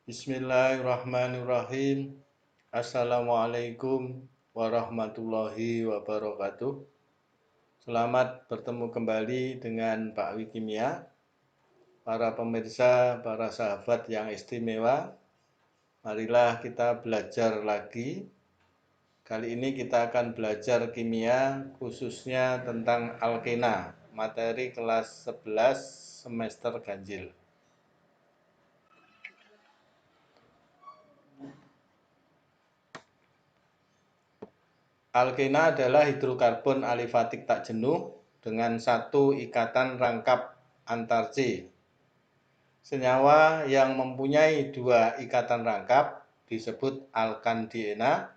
Bismillahirrahmanirrahim. Assalamualaikum warahmatullahi wabarakatuh. Selamat bertemu kembali dengan Pak Wikimia. Para pemirsa, para sahabat yang istimewa, marilah kita belajar lagi. Kali ini kita akan belajar kimia khususnya tentang alkena, materi kelas 11 semester ganjil. Alkena adalah hidrokarbon alifatik tak jenuh dengan satu ikatan rangkap antar C. Senyawa yang mempunyai dua ikatan rangkap disebut alkandiena,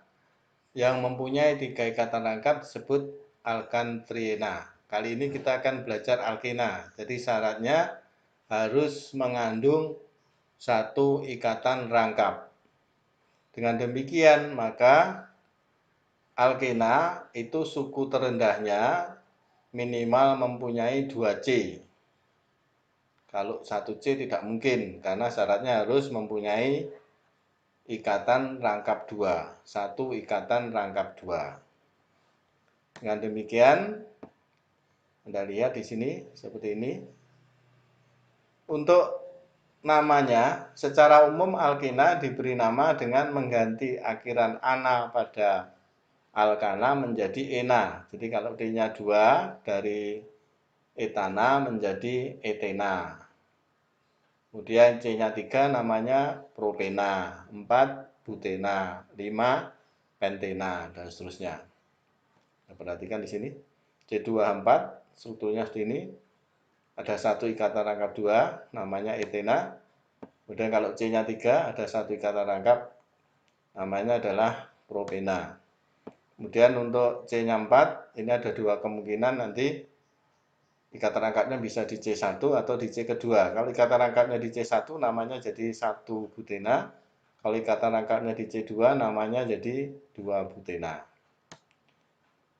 yang mempunyai tiga ikatan rangkap disebut alkantriena. Kali ini kita akan belajar alkena. Jadi syaratnya harus mengandung satu ikatan rangkap. Dengan demikian maka alkena itu suku terendahnya minimal mempunyai 2C. Kalau 1C tidak mungkin karena syaratnya harus mempunyai ikatan rangkap 2. Satu ikatan rangkap 2. Dengan demikian Anda lihat di sini seperti ini. Untuk namanya secara umum alkena diberi nama dengan mengganti akhiran ana pada alkana menjadi ena. Jadi kalau D-nya 2 dari etana menjadi etena. Kemudian C-nya 3 namanya propena, 4 butena, 5 pentena dan seterusnya. Nah, perhatikan di sini. C2H4 strukturnya seperti ini. Ada satu ikatan rangkap 2 namanya etena. Kemudian kalau C-nya 3 ada satu ikatan rangkap namanya adalah propena. Kemudian untuk C-nya 4, ini ada dua kemungkinan nanti ikatan rangkapnya bisa di C1 atau di C kedua. Kalau ikatan rangkapnya di C1 namanya jadi 1 butena. Kalau ikatan rangkapnya di C2 namanya jadi 2 butena.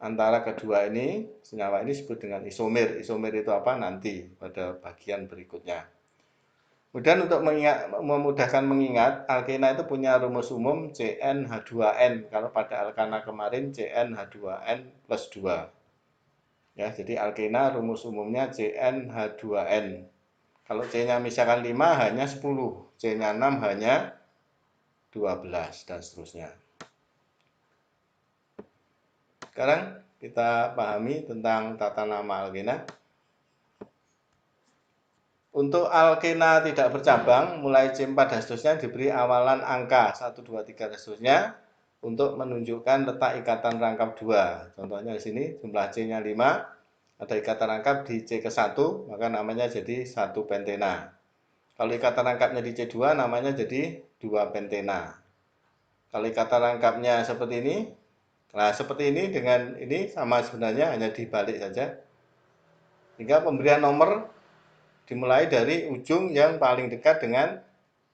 Antara kedua ini, senyawa ini disebut dengan isomer. Isomer itu apa? Nanti pada bagian berikutnya. Kemudian untuk memudahkan mengingat, alkena itu punya rumus umum CnH2n. Kalau pada alkana kemarin CnH2n plus 2. Ya, jadi alkena rumus umumnya CnH2n. Kalau C-nya misalkan 5 hanya 10, C-nya 6 hanya 12 dan seterusnya. Sekarang kita pahami tentang tata nama alkena. Untuk alkena tidak bercabang, mulai C4 dan seterusnya diberi awalan angka 1, 2, 3 dan seterusnya untuk menunjukkan letak ikatan rangkap 2. Contohnya di sini jumlah C-nya 5, ada ikatan rangkap di C ke 1, maka namanya jadi 1 pentena. Kalau ikatan rangkapnya di C2 namanya jadi 2 pentena. Kalau ikatan rangkapnya seperti ini, nah seperti ini dengan ini sama sebenarnya, hanya dibalik saja. Sehingga pemberian nomor dimulai dari ujung yang paling dekat dengan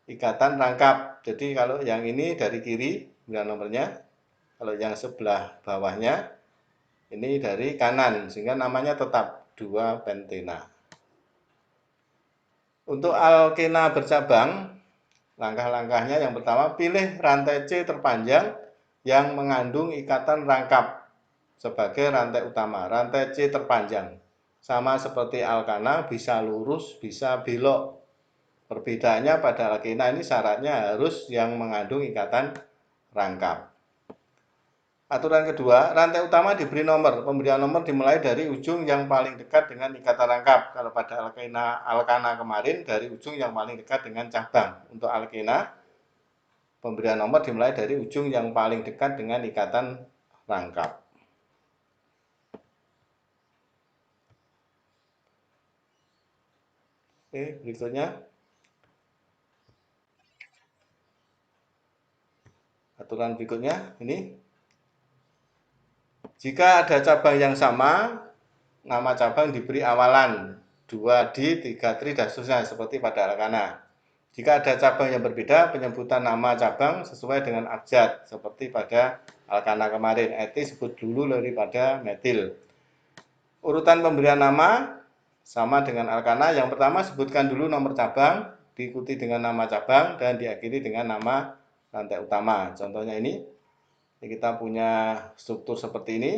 ikatan rangkap. Jadi kalau yang ini dari kiri pemberian nomornya, kalau yang sebelah bawahnya ini dari kanan, sehingga namanya tetap 2 pentena. Untuk alkena bercabang, langkah-langkahnya yang pertama, pilih rantai C terpanjang yang mengandung ikatan rangkap sebagai rantai utama. Rantai C terpanjang. Sama seperti alkana, bisa lurus, bisa belok. Perbedaannya pada alkena ini syaratnya harus yang mengandung ikatan rangkap. Aturan kedua, rantai utama diberi nomor. Pemberian nomor dimulai dari ujung yang paling dekat dengan ikatan rangkap. Kalau pada alkana kemarin dari ujung yang paling dekat dengan cabang. Untuk alkena, pemberian nomor dimulai dari ujung yang paling dekat dengan ikatan rangkap. Oke, berikutnya. Aturan berikutnya ini. Jika ada cabang yang sama, nama cabang diberi awalan 2D, 3 tri dan seterusnya seperti pada alkana. Jika ada cabang yang berbeda, penyebutan nama cabang sesuai dengan abjad seperti pada alkana kemarin. Et sebut dulu daripada metil. Urutan pemberian nama sama dengan alkana. Yang pertama sebutkan dulu nomor cabang, diikuti dengan nama cabang dan diakhiri dengan nama rantai utama. Contohnya ini kita punya struktur seperti ini.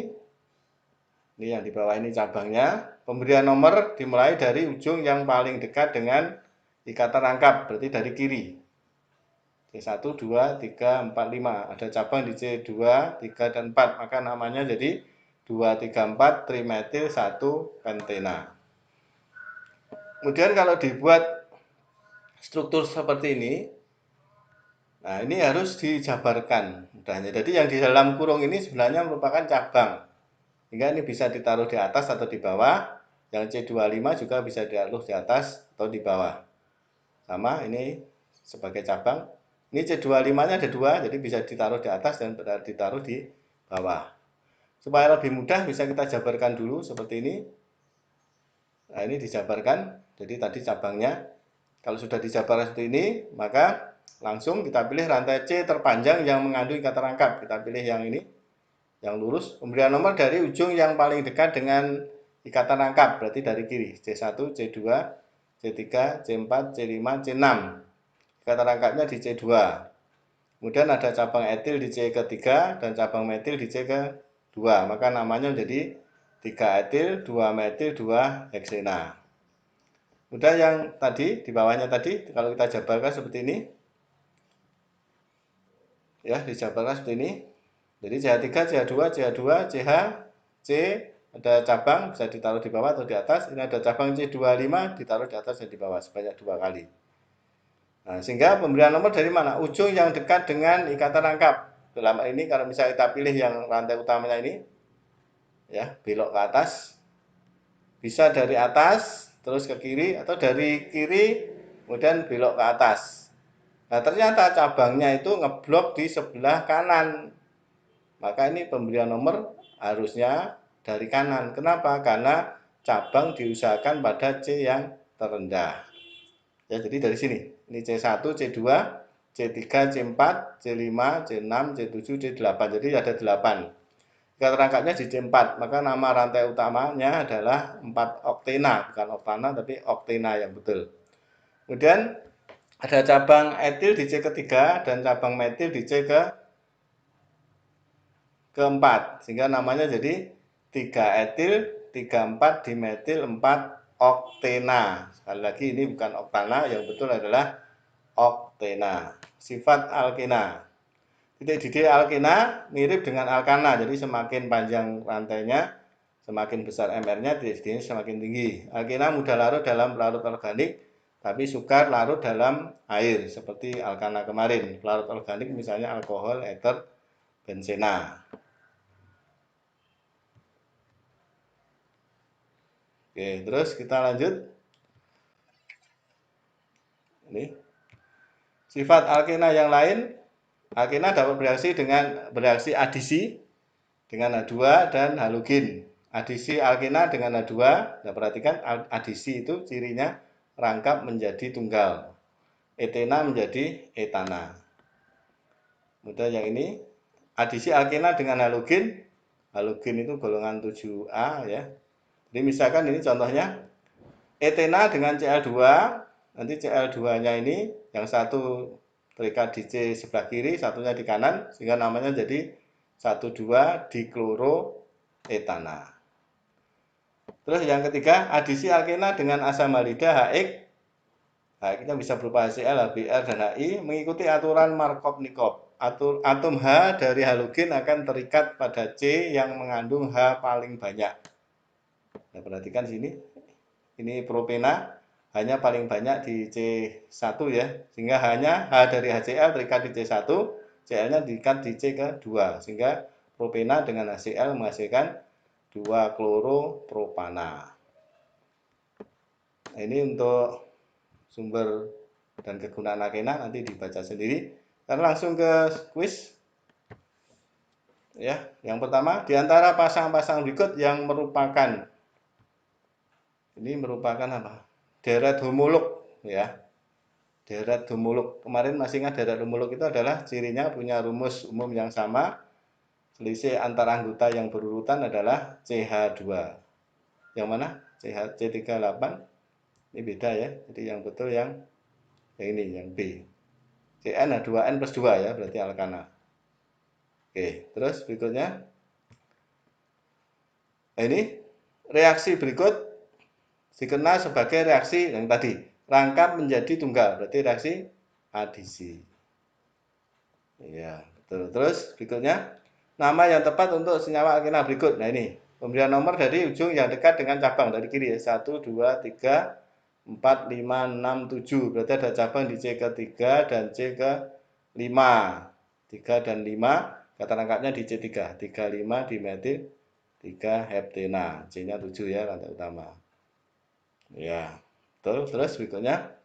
Ini yang di bawah ini cabangnya. Pemberian nomor dimulai dari ujung yang paling dekat dengan ikatan rangkap, berarti dari kiri. C1, 2, 3, 4, 5. Ada cabang di C2, 3, dan 4. Maka namanya jadi 2, 3, 4 trimetil 1 pentena. Kemudian kalau dibuat struktur seperti ini, nah ini harus dijabarkan mudahnya. Jadi yang di dalam kurung ini sebenarnya merupakan cabang. Sehingga ini bisa ditaruh di atas atau di bawah. Yang C25 juga bisa ditaruh di atas atau di bawah. Sama ini sebagai cabang. Ini C25-nya ada 2, jadi bisa ditaruh di atas dan ditaruh di bawah. Supaya lebih mudah bisa kita jabarkan dulu seperti ini. Nah, ini dijabarkan. Jadi tadi cabangnya. Kalau sudah dijabarkan seperti ini, maka langsung kita pilih rantai C terpanjang yang mengandung ikatan rangkap. Kita pilih yang ini, yang lurus. Pemberian nomor dari ujung yang paling dekat dengan ikatan rangkap, berarti dari kiri. C1, C2, C3, C4, C5, C6. Ikatan rangkapnya di C2. Kemudian ada cabang etil di C ketiga dan cabang metil di C kedua. Maka namanya menjadi 3 etil, 2 metil, 2 heksena. Kemudian yang tadi, di bawahnya tadi, kalau kita jabarkan seperti ini, ya, dijabarkan seperti ini. Jadi CH3, CH2, CH2, CH, C, ada cabang, bisa ditaruh di bawah atau di atas. Ini ada cabang C25, ditaruh di atas dan di bawah, sebanyak 2 kali. Nah, sehingga pemberian nomor dari mana? Ujung yang dekat dengan ikatan rangkap. Dalam ini, kalau misalnya kita pilih yang rantai utamanya ini, ya, belok ke atas, bisa dari atas, terus ke kiri, atau dari kiri, kemudian belok ke atas. Nah, ternyata cabangnya itu ngeblok di sebelah kanan. Maka ini pemberian nomor harusnya dari kanan. Kenapa? Karena cabang diusahakan pada C yang terendah. Ya, jadi dari sini. Ini C1, C2, C3, C4, C5, C6, C7, C8. Jadi ada 8. Ikatan rangkapnya di C4, maka nama rantai utamanya adalah 4 oktena, bukan oktana tapi oktena yang betul. Kemudian ada cabang etil di C ketiga dan cabang metil di C keempat, sehingga namanya jadi 3 etil, 3, 4 dimetil, 4 oktena. Sekali lagi ini bukan oktana, yang betul adalah oktena. Sifat alkena. Titik didih alkena mirip dengan alkana, jadi semakin panjang rantainya, semakin besar MR-nya, titik didihnya semakin tinggi. Alkena mudah larut dalam pelarut organik, tapi sukar larut dalam air, seperti alkana kemarin. Pelarut organik misalnya alkohol, eter, benzena. Oke, terus kita lanjut. Ini sifat alkena yang lain. Alkena dapat bereaksi adisi dengan H2 dan halogen. Adisi alkena dengan H2, nah perhatikan adisi itu cirinya rangkap menjadi tunggal. Etena menjadi etana. Kemudian yang ini, adisi alkena dengan halogen. Halogen itu golongan 7A ya. Jadi misalkan ini contohnya etena dengan Cl2, nanti Cl2-nya ini yang satu terikat di C sebelah kiri, satunya di kanan, sehingga namanya jadi 1,2 dikloroetana. Terus yang ketiga, adisi alkena dengan asam halida HX. HX-nya bisa berupa HCl, HBr, dan HI mengikuti aturan Markov-Nikov. Atom H dari halogen akan terikat pada C yang mengandung H paling banyak. Nah, perhatikan sini. Ini propena hanya paling banyak di C1 ya, sehingga hanya H dari HCl terikat di C1, Cl-nya terikat di C kedua, sehingga propena dengan HCl menghasilkan 2 kloropropana. Nah, ini untuk sumber dan kegunaan alkena nanti dibaca sendiri. Karena langsung ke kuis. Ya, yang pertama di antara pasang-pasang berikut yang merupakan apa? Deret homolog ya. Deret homolog. Kemarin masih ingat deret homolog itu adalah cirinya punya rumus umum yang sama. Selisih antar anggota yang berurutan adalah CH2. Yang mana? C38. Ini beda ya. Jadi yang betul yang Yang ini, yang B. Cn, nah 2N plus 2 ya, berarti alkana. Oke, terus berikutnya. Nah, ini reaksi berikut dikenal sebagai reaksi yang tadi. Rangkap menjadi tunggal, berarti reaksi adisi. Ya, betul. Terus berikutnya, nama yang tepat untuk senyawa alkena berikut. Nah ini, pemberian nomor dari ujung yang dekat dengan cabang dari kiri ya. 1, 2, 3, 4, 5, 6, 7. Berarti ada cabang di C ke 3 dan C ke 5. 3 dan 5, kata rangkapnya di C3. 3, 5 dimetil 3 heptena. C-nya 7 ya, rantai utama. Ya, betul. Terus berikutnya,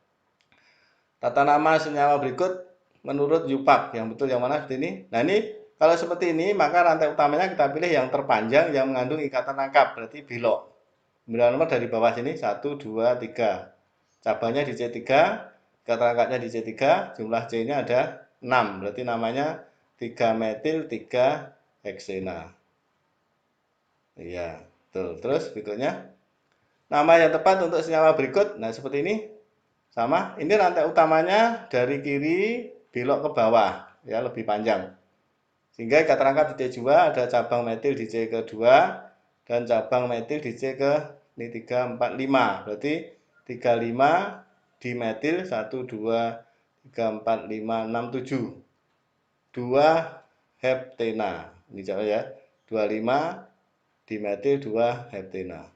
tata nama senyawa berikut menurut UPAC. Yang betul yang mana seperti ini? Nah ini kalau seperti ini maka rantai utamanya kita pilih yang terpanjang yang mengandung ikatan rangkap, berarti bilok. Pemberian nomor dari bawah sini 1, 2, 3. Cabangnya di C3, ikatan rangkapnya di C3, jumlah C-nya ada 6. Berarti namanya 3 metil 3 heksena. Iya, betul. Terus berikutnya nama yang tepat untuk senyawa berikut. Nah, seperti ini. Sama, ini rantai utamanya dari kiri belok ke bawah, ya lebih panjang. Sehingga ikatan rangkap di C2 ada cabang metil di C kedua dan cabang metil di C ke ini 3, 4, 5. Berarti 3, 5 di metil 1, 2, 3, 4, 5, 6, 7. 2 heptena. Ini jawab ya. 25 di metil 2 heptena.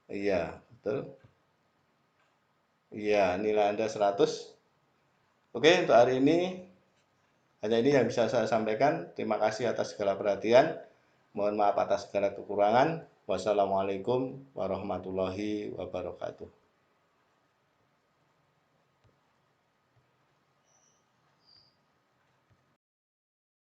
Iya, betul. Iya, nilai Anda 100. Oke, untuk hari ini hanya ini yang bisa saya sampaikan. Terima kasih atas segala perhatian. Mohon maaf atas segala kekurangan. Wassalamualaikum warahmatullahi wabarakatuh.